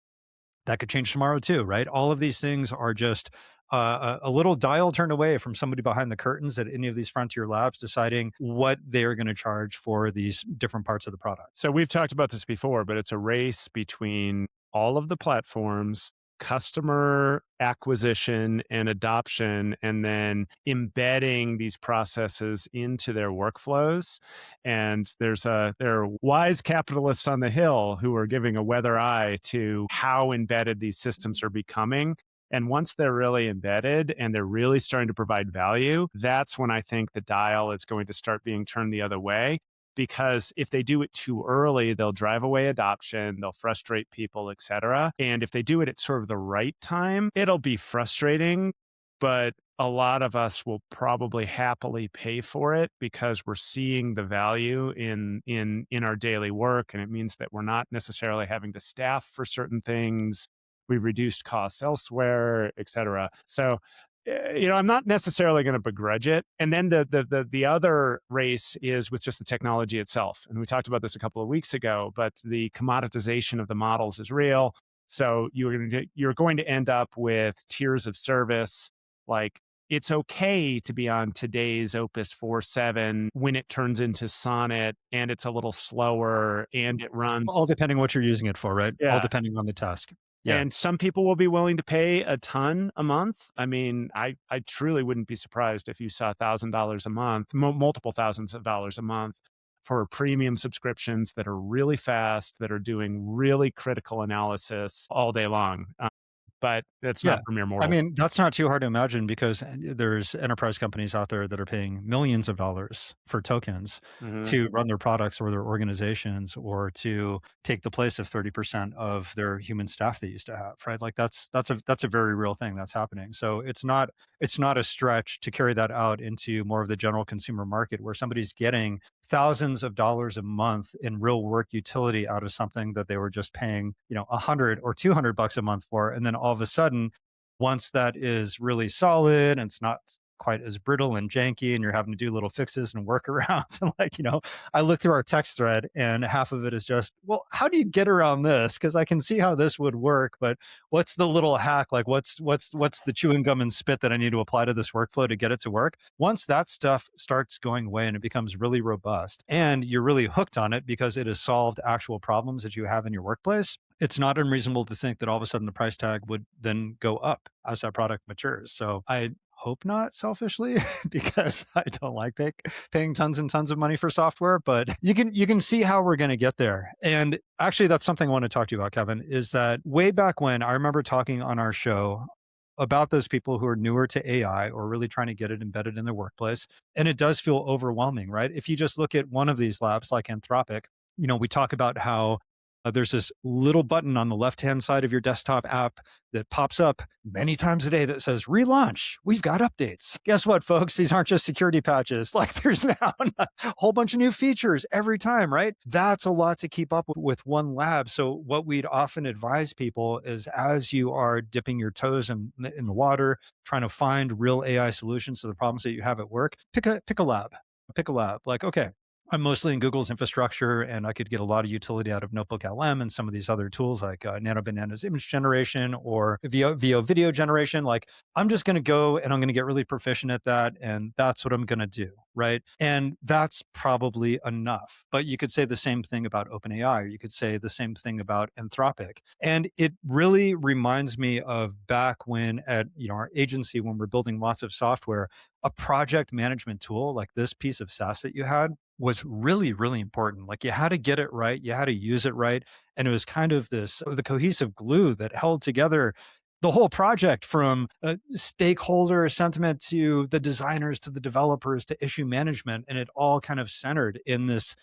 that could change tomorrow too, right? All of these things are just a little dial turn away from somebody behind the curtains at any of these frontier labs deciding what they are going to charge for these different parts of the product. So we've talked about this before, but it's a race between all of the platforms, customer acquisition and adoption, and then embedding these processes into their workflows. And there are wise capitalists on the hill who are giving a weather eye to how embedded these systems are becoming. And once they're really embedded and they're really starting to provide value, that's when I think the dial is going to start being turned the other way. Because if they do it too early, they'll drive away adoption, they'll frustrate people, et cetera. And if they do it at sort of the right time, it'll be frustrating, but a lot of us will probably happily pay for it because we're seeing the value in our daily work, and it means that we're not necessarily having to staff for certain things. We've reduced costs elsewhere, et cetera. So I'm not necessarily going to begrudge it. And then the other race is with just the technology itself. And we talked about this a couple of weeks ago, but the commoditization of the models is real. So you're going to end up with tiers of service. Like, it's okay to be on today's Opus 4.7 when it turns into Sonnet and it's a little slower and it runs. All depending what you're using it for, right? All Yeah. depending on the task. Yeah. And some people will be willing to pay a ton a month. I mean, I truly wouldn't be surprised if you saw $1,000 a month, multiple thousands of dollars a month for premium subscriptions that are really fast, that are doing really critical analysis all day long. But that's Yeah. not for mere I mortals. mean, that's not too hard to imagine because there's enterprise companies out there that are paying millions of dollars for tokens Mhm. to run their products or their organizations or to take the place of 30% of their human staff they used to have, right? Like that's a very real thing that's happening. So it's not a stretch to carry that out into more of the general consumer market where somebody's getting thousands of dollars a month in real work utility out of something that they were just paying, 100 or $200 a month for. And then all of a sudden, once that is really solid and it's not quite as brittle and janky and you're having to do little fixes and workarounds and like, I look through our text thread and half of it is just, well, how do you get around this? Because I can see how this would work, but what's the little hack? Like what's the chewing gum and spit that I need to apply to this workflow to get it to work? Once that stuff starts going away and it becomes really robust and you're really hooked on it because it has solved actual problems that you have in your workplace, it's not unreasonable to think that all of a sudden the price tag would then go up as that product matures. So I hope not selfishly because I don't like paying tons and tons of money for software, but you can see how we're going to get there. And actually that's something I want to talk to you about, Kevin, is that way back when I remember talking on our show about those people who are newer to AI or really trying to get it embedded in their workplace. And it does feel overwhelming, right? If you just look at one of these labs like Anthropic, we talk about how there's this little button on the left hand side of your desktop app that pops up many times a day that says relaunch. We've got updates. Guess what, folks? These aren't just security patches. Like there's now a whole bunch of new features every time, right? That's a lot to keep up with one lab. So what we'd often advise people is as you are dipping your toes in the water, trying to find real AI solutions to the problems that you have at work, pick a lab. Pick a lab. Like, okay, I'm mostly in Google's infrastructure, and I could get a lot of utility out of Notebook LM and some of these other tools like Nano Banana's image generation or VO video generation. Like, I'm just going to go and I'm going to get really proficient at that, and that's what I'm going to do, right? And that's probably enough. But you could say the same thing about OpenAI, or you could say the same thing about Anthropic. And it really reminds me of back when at our agency when we're building lots of software, a project management tool like this piece of SaaS that you had was really, really important. Like you had to get it right, you had to use it right. And it was kind of the cohesive glue that held together the whole project from stakeholder sentiment to the designers to the developers to issue management. And it all kind of centered in this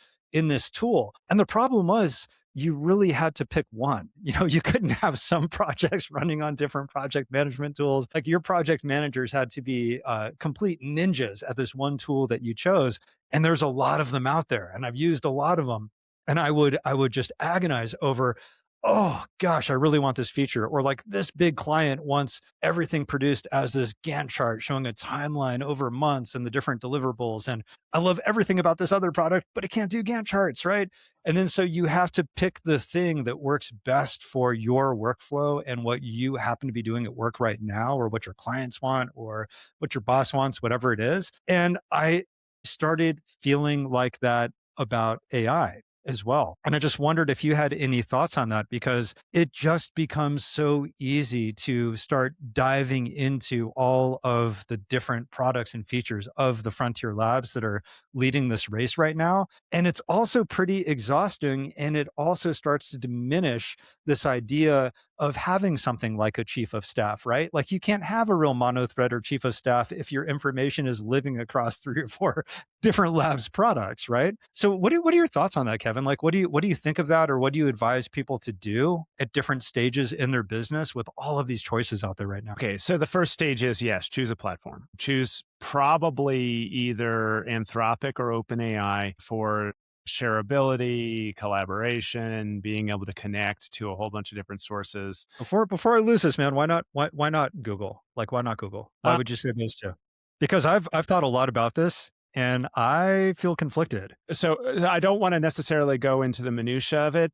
tool. And the problem was you really had to pick one. You couldn't have some projects running on different project management tools. Like your project managers had to be complete ninjas at this one tool that you chose. And there's a lot of them out there, and I've used a lot of them. And I would just agonize over, oh gosh, I really want this feature. Or like this big client wants everything produced as this Gantt chart showing a timeline over months and the different deliverables. And I love everything about this other product, but it can't do Gantt charts, right? And then so you have to pick the thing that works best for your workflow and what you happen to be doing at work right now, or what your clients want, or what your boss wants, whatever it is. And I started feeling like that about AI as well. And I just wondered if you had any thoughts on that, because it just becomes so easy to start diving into all of the different products and features of the frontier labs that are leading this race right now. And it's also pretty exhausting. And it also starts to diminish this idea of having something like a chief of staff, right? Like you can't have a real monothread or chief of staff if your information is living across 3 or 4 different labs products, right? So what are your thoughts on that, Kevin? Like what do you think of that, or what do you advise people to do at different stages in their business with all of these choices out there right now? Okay, so the first stage is yes, choose a platform. Choose probably either Anthropic or OpenAI for shareability, collaboration, being able to connect to a whole bunch of different sources. Before I lose this, man, why not Google? Like why not Google? Why Uh, would you say those two? Because I've thought a lot about this and I feel conflicted. so I don't want to necessarily go into the minutia of it,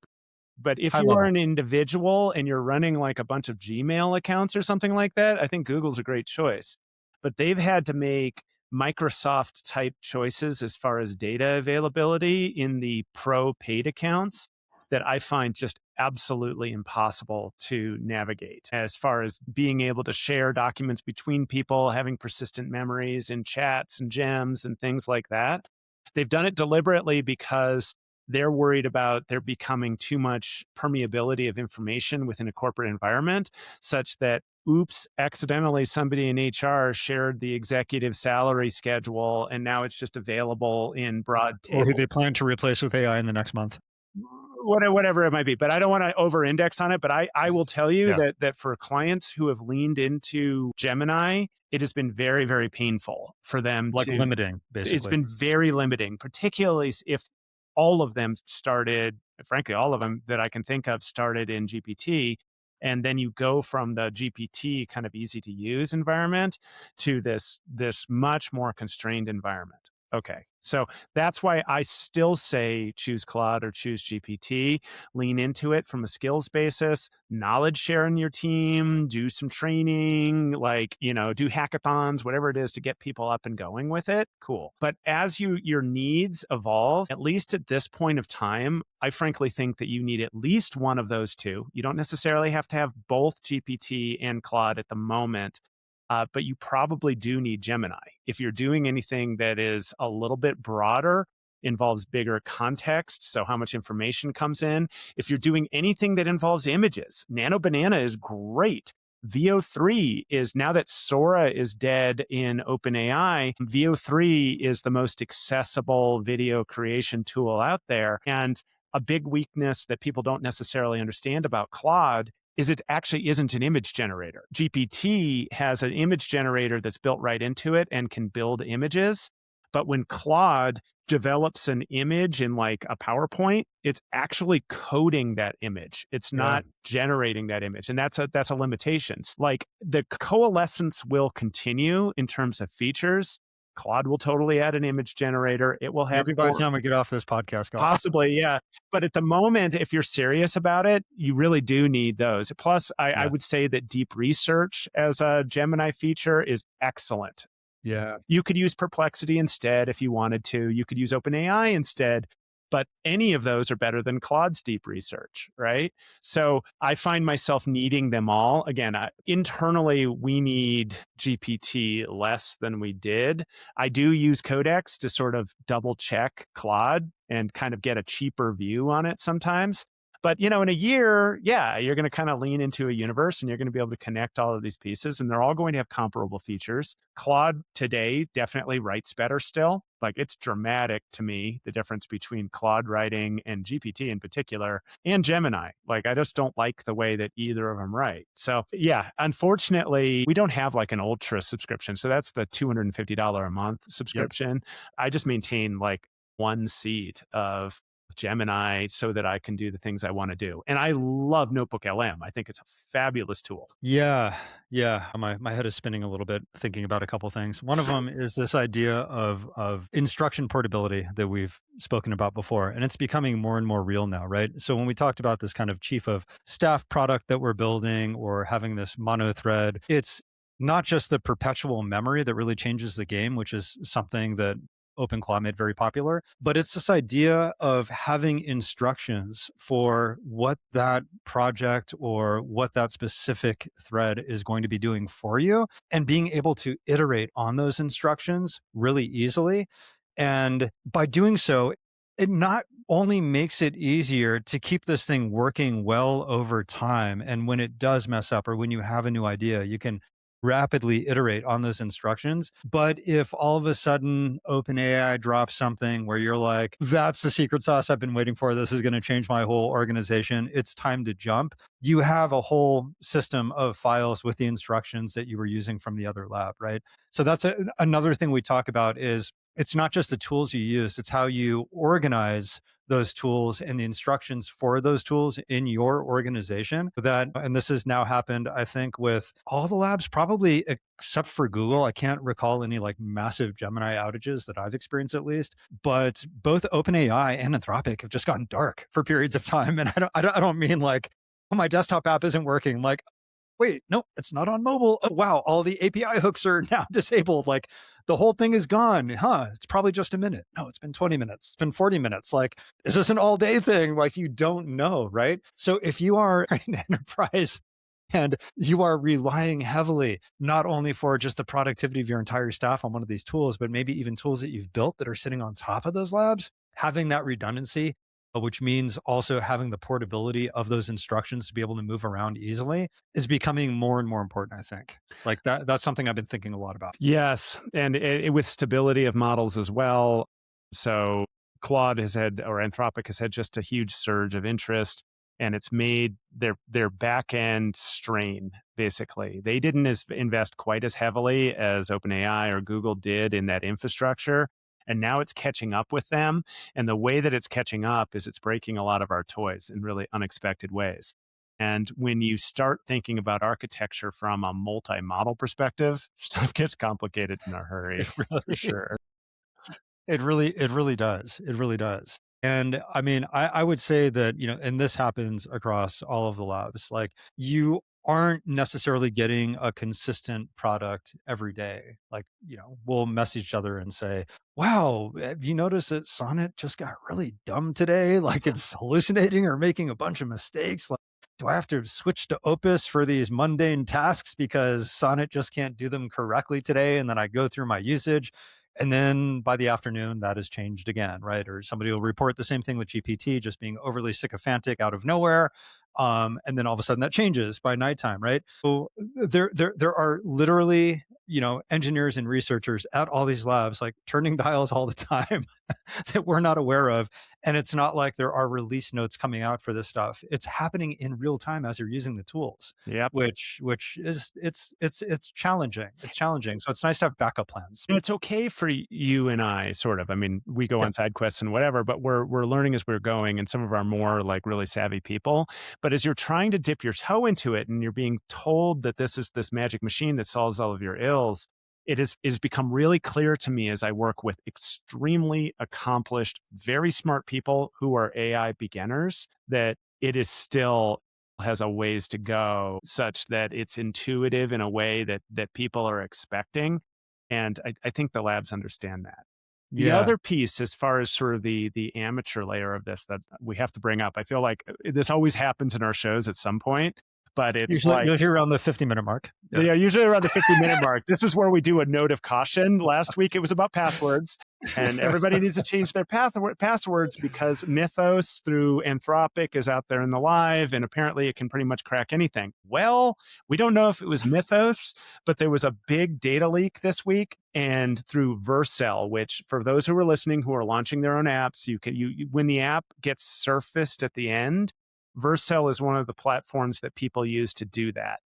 but if High you are level. an individual and you're running like a bunch of Gmail accounts or something like that, I think Google's a great choice. But they've had to make Microsoft type choices as far as data availability in the pro paid accounts that I find just absolutely impossible to navigate as far as being able to share documents between people, having persistent memories in chats and gems and things like that. They've done it deliberately because they're worried about there becoming too much permeability of information within a corporate environment, such that, oops, accidentally somebody in HR shared the executive salary schedule and now it's just available in broad Or who tables, they plan to replace with AI in the next month. whatever it might be. But I don't want to over index on it. But I will tell you Yeah. that for clients who have leaned into Gemini, it has been very, very painful for them Like to, limiting, it's basically. been very limiting, particularly if all of them started, frankly, all of them that I can think of started in GPT. And then you go from the GPT kind of easy to use environment to this much more constrained environment. Okay. So that's why I still say choose Claude or choose GPT, lean into it from a skills basis, knowledge share in your team, do some training, like, do hackathons, whatever it is to get people up and going with it. Cool. But as your needs evolve, at least at this point of time, I frankly think that you need at least one of those two. You don't necessarily have to have both GPT and Claude at the moment, but you probably do need Gemini. If you're doing anything that is a little bit broader, involves bigger context, so how much information comes in. If you're doing anything that involves images, Nano Banana is great. VO3 is, now that Sora is dead in OpenAI, VO3 is the most accessible video creation tool out there. And a big weakness that people don't necessarily understand about Claude is it actually isn't an image generator. GPT has an image generator that's built right into it and can build images. But when Claude develops an image in like a PowerPoint, it's actually coding that image. It's Yeah. not generating that image. And that's a limitation. Like the coalescence will continue in terms of features. Claude will totally add an image generator. It will have Maybe by the time we get off this podcast call. possibly, yeah. But at the moment, if you're serious about it, you really do need those. Plus, I Yeah. would say that deep research as a Gemini feature is excellent. Yeah. You could use Perplexity instead if you wanted to. You could use OpenAI instead, but any of those are better than Claude's deep research, right? So I find myself needing them all. Again, internally, we need GPT less than we did. I do use Codex to sort of double check Claude and kind of get a cheaper view on it sometimes. But in a year, yeah, you're going to kind of lean into a universe and you're going to be able to connect all of these pieces and they're all going to have comparable features. Claude today definitely writes better still. Like it's dramatic to me, the difference between Claude writing and GPT in particular and Gemini. Like I just don't like the way that either of them write. So yeah, unfortunately, we don't have like an ultra subscription. So that's the $250 a month Yep. subscription. I just maintain like one seat of Gemini so that I can do the things I want to do. And I love Notebook LM. I think it's a fabulous tool. Yeah, yeah. My head is spinning a little bit thinking about a couple things. One of them is this idea of instruction portability that we've spoken about before, and it's becoming more and more real now, right? So when we talked about this kind of chief of staff product that we're building or having this monothread, it's not just the perpetual memory that really changes the game, which is something that OpenClaw made very popular, but it's this idea of having instructions for what that project or what that specific thread is going to be doing for you and being able to iterate on those instructions really easily. And by doing so, it not only makes it easier to keep this thing working well over time. And when it does mess up or when you have a new idea, you can rapidly iterate on those instructions. But if all of a sudden OpenAI drops something where you're like, that's the secret sauce I've been waiting for, this is going to change my whole organization, it's time to jump. You have a whole system of files with the instructions that you were using from the other lab, right? So that's another thing we talk about is it's not just the tools you use, it's how you organize those tools and the instructions for those tools in your organization that, and this has now happened, I think, with all the labs, probably except for Google. I can't recall any like massive Gemini outages that I've experienced at least, but both OpenAI and Anthropic have just gotten dark for periods of time. And I don't mean like, oh, my desktop app isn't working. Like, wait, no, it's not on mobile. Oh, wow, all the API hooks are now disabled. Like the whole thing is gone. Huh, it's probably just a minute. No, it's been 20 minutes. It's been 40 minutes. Like, is this an all day thing? Like, you don't know, right? So if you are an enterprise and you are relying heavily, not only for just the productivity of your entire staff on one of these tools, but maybe even tools that you've built that are sitting on top of those labs, having that redundancy, which means also having the portability of those instructions to be able to move around easily is becoming more and more important, I think. Like that's something I've been thinking a lot about. Yes. And with stability of models as well. So Claude has had, or Anthropic has had just a huge surge of interest and it's made their back end strain, basically. They didn't invest quite as heavily as OpenAI or Google did in that infrastructure. And now it's catching up with them. And the way that it's catching up is it's breaking a lot of our toys in really unexpected ways. And when you start thinking about architecture from a multi-model perspective, stuff gets complicated in a hurry, It for really, sure. it really does. It really does. And I mean, I would say that, and this happens across all of the labs, like you aren't necessarily getting a consistent product every day. Like, we'll message each other and say, wow, have you noticed that Sonnet just got really dumb today? Like it's hallucinating or making a bunch of mistakes. Like, do I have to switch to Opus for these mundane tasks because Sonnet just can't do them correctly today? And then I go through my usage. And then by the afternoon, that has changed again, right? Or somebody will report the same thing with GPT, just being overly sycophantic out of nowhere. And then all of a sudden that changes by nighttime, right? So there are literally, engineers and researchers at all these labs like turning dials all the time that we're not aware of. And it's not like there are release notes coming out for this stuff. It's happening in real time as you're using the tools, Yep. which is it's challenging. It's challenging. So it's nice to have backup plans. And it's okay for you and I, sort of. I mean, we go Yeah. on side quests and whatever, but we're learning as we're going, and some of our more like really savvy people. But as you're trying to dip your toe into it, and you're being told that this is this magic machine that solves all of your ills, it has become really clear to me as I work with extremely accomplished, very smart people who are AI beginners that it is still has a ways to go, such that it's intuitive in a way that people are expecting, and I think the labs understand that. The Yeah. other piece, as far as sort of the amateur layer of this that we have to bring up, I feel like this always happens in our shows at some point, but it's like, Usually around the 50-minute mark. Yeah. yeah, usually around the 50-minute mark. This is where we do a note of caution. Last week it was about passwords, and everybody needs to change their passwords because Mythos through Anthropic is out there in the live, and apparently it can pretty much crack anything. Well, we don't know if it was Mythos, but there was a big data leak this week, and through Vercel, which for those who are listening who are launching their own apps, when the app gets surfaced at the end, Vercel is one of the platforms that people use to do that.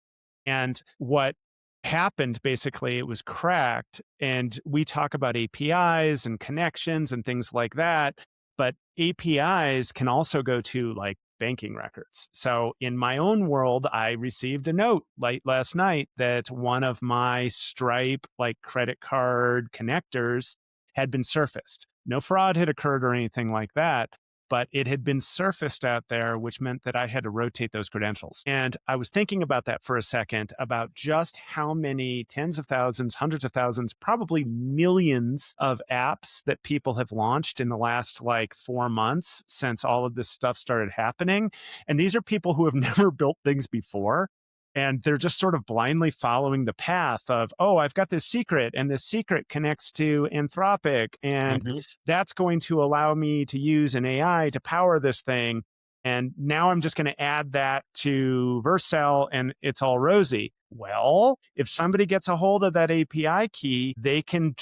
And what happened basically, it was cracked. And we talk about APIs and connections and things like that. But APIs can also go to like banking records. So in my own world, I received a note late last night that one of my Stripe like credit card connectors had been surfaced. No fraud had occurred or anything like that, but it had been surfaced out there, which meant that I had to rotate those credentials. And I was thinking about that for a second, about just how many tens of thousands, hundreds of thousands, probably millions of apps that people have launched in the last like 4 months since all of this stuff started happening. And these are people who have never built things before. And they're just sort of blindly following the path of, oh, I've got this secret, and this secret connects to Anthropic, and Mhm. that's going to allow me to use an AI to power this thing. And now I'm just going to add that to Vercel and it's all rosy. Well, if somebody gets a hold of that API key, they can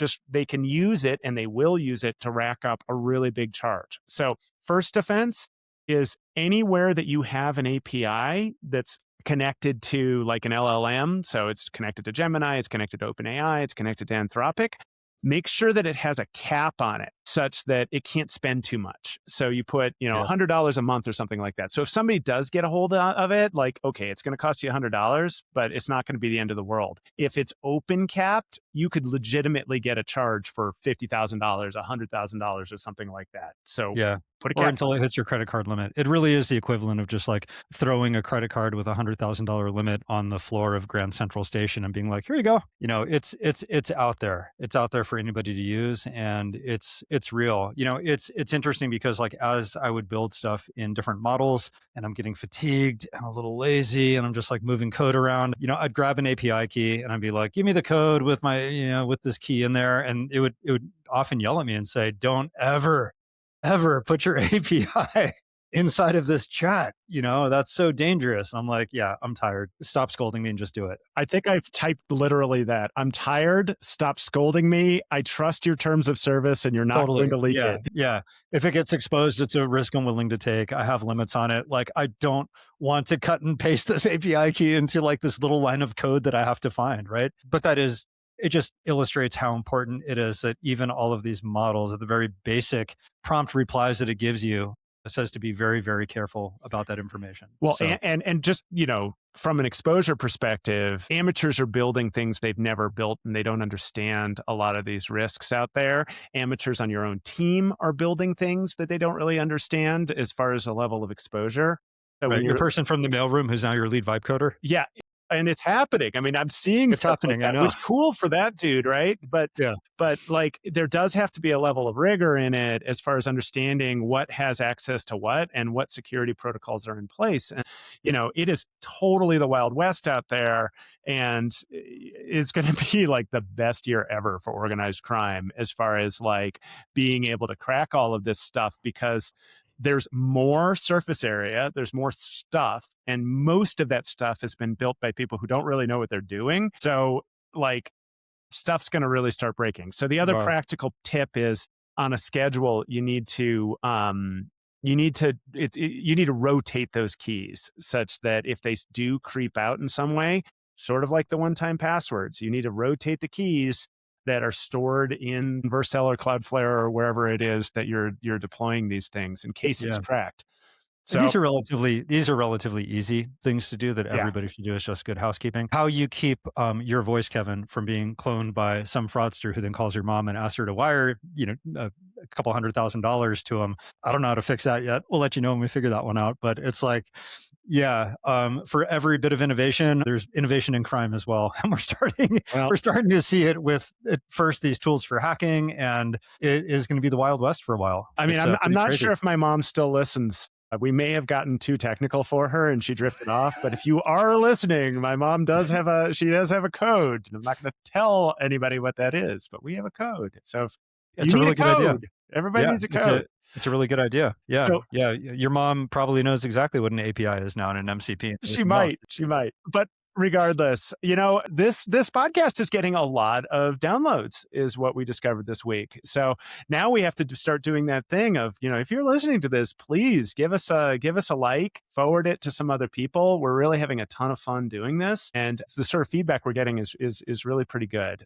use it, and they will use it to rack up a really big charge. So first defense is anywhere that you have an API that's connected to like an LLM. So it's connected to Gemini, it's connected to OpenAI, it's connected to Anthropic. Make sure that it has a cap on it such that it can't spend too much. So you put, Yeah. $100 a month or something like that. So if somebody does get a hold of it, like, okay, it's going to cost you $100, but it's not going to be the end of the world. If it's open capped, you could legitimately get a charge for $50,000, $100,000 or something like that. So Yeah. put a Or cap until on it it. hits your credit card limit. It really is the equivalent of just like throwing a credit card with $100,000 limit on the floor of Grand Central Station and being like, "Here you go." It's out there. It's out there for anybody to use, and it's real. It's interesting because like as I would build stuff in different models and I'm getting fatigued and a little lazy and I'm just like moving code around, I'd grab an API key and I'd be like, "Give me the code with my, with this key in there." And it would often yell at me and say, "Don't ever put your API inside of this chat. That's so dangerous." I'm like, "Yeah, I'm tired. Stop scolding me and just do it." I think I've typed literally that. I'm tired. Stop scolding me. I trust your terms of service and you're not going Totally. to leak Yeah. it. Yeah. If it gets exposed, it's a risk I'm willing to take. I have limits on it. Like, I don't want to cut and paste this API key into like this little line of code that I have to find. Right. But it just illustrates how important it is that even all of these models, at the very basic prompt replies that it gives you, it says to be very, very careful about that information. Well, So, and just, from an exposure perspective, amateurs are building things they've never built and they don't understand a lot of these risks out there. Amateurs on your own team are building things that they don't really understand as far as a level of exposure. So when right. Your you're person from the mailroom who's now your lead vibe coder, Yeah, and it's happening. I mean, I'm seeing it's stuff like happening. I that, know. which cool for that dude, right? But Yeah. but like there does have to be a level of rigor in it as far as understanding what has access to what and what security protocols are in place. And it is totally the Wild West out there, and it's going to be like the best year ever for organized crime as far as like being able to crack all of this stuff because there's more surface area, there's more stuff, and most of that stuff has been built by people who don't really know what they're doing. So, like, stuff's going to really start breaking. So the other Wow. practical tip is on a schedule, you need to you need to rotate those keys such that if they do creep out in some way, sort of like the one-time passwords, you need to rotate the keys that are stored in Vercel or Cloudflare or wherever it is that you're deploying these things in case it's Yeah. cracked. And So these are relatively easy things to do that yeah, everybody should do. It's just good housekeeping. How you keep your voice, Kevin, from being cloned by some fraudster who then calls your mom and asks her to wire, a couple $100,000 to him. I don't know how to fix that yet. We'll let you know when we figure that one out. But it's like, yeah, for every bit of innovation, there's innovation in crime as well. And well, we're starting to see it with at first these tools for hacking, and it is going to be the Wild West for a while. I mean, It's I'm pretty not crazy. sure if my mom still listens. We may have gotten too technical for her and she drifted off. But if you are listening, my mom does have a code. I'm not going to tell anybody what that is, but we have a code. So if you It's a need a really good idea. code. Everybody Yeah, needs a code. it's a really good idea. Yeah, So yeah. Your mom probably knows exactly what an API is now and an MCP and she everything else. might, she might. But regardless, this podcast is getting a lot of downloads, is what we discovered this week. So now we have to start doing that thing of, if you're listening to this, please give us a like, forward it to some other people. We're really having a ton of fun doing this, and the sort of feedback we're getting is really pretty good.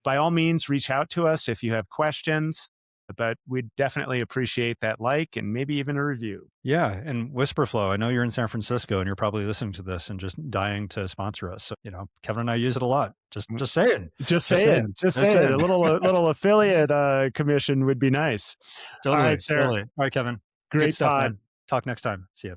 By all means, reach out to us if you have questions, but we'd definitely appreciate that like and maybe even a review. Yeah, and Whisperflow. I know you're in San Francisco and you're probably listening to this and just dying to sponsor us. So, Kevin and I use it a lot. Just saying. Just Just saying, saying. just Just saying. saying. A little affiliate commission would be nice. All Totally. right, sir. Totally. All right, Kevin. Good Great stuff, pod. man. Talk next time. See ya.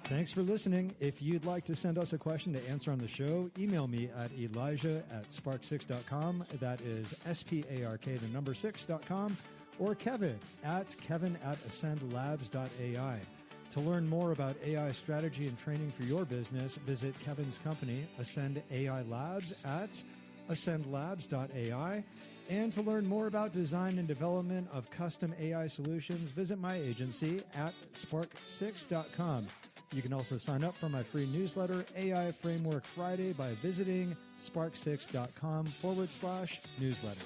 Thanks for listening. If you'd like to send us a question to answer on the show, email me at elijah@spark6.com. That is SPARK, the number 6.com, or Kevin@ascendlabs.ai. To learn more about AI strategy and training for your business, visit Kevin's company, Ascend AI Labs, at ascendlabs.ai. And to learn more about design and development of custom AI solutions, visit my agency at spark6.com. You can also sign up for my free newsletter, AI Framework Friday, by visiting spark6.com/newsletter.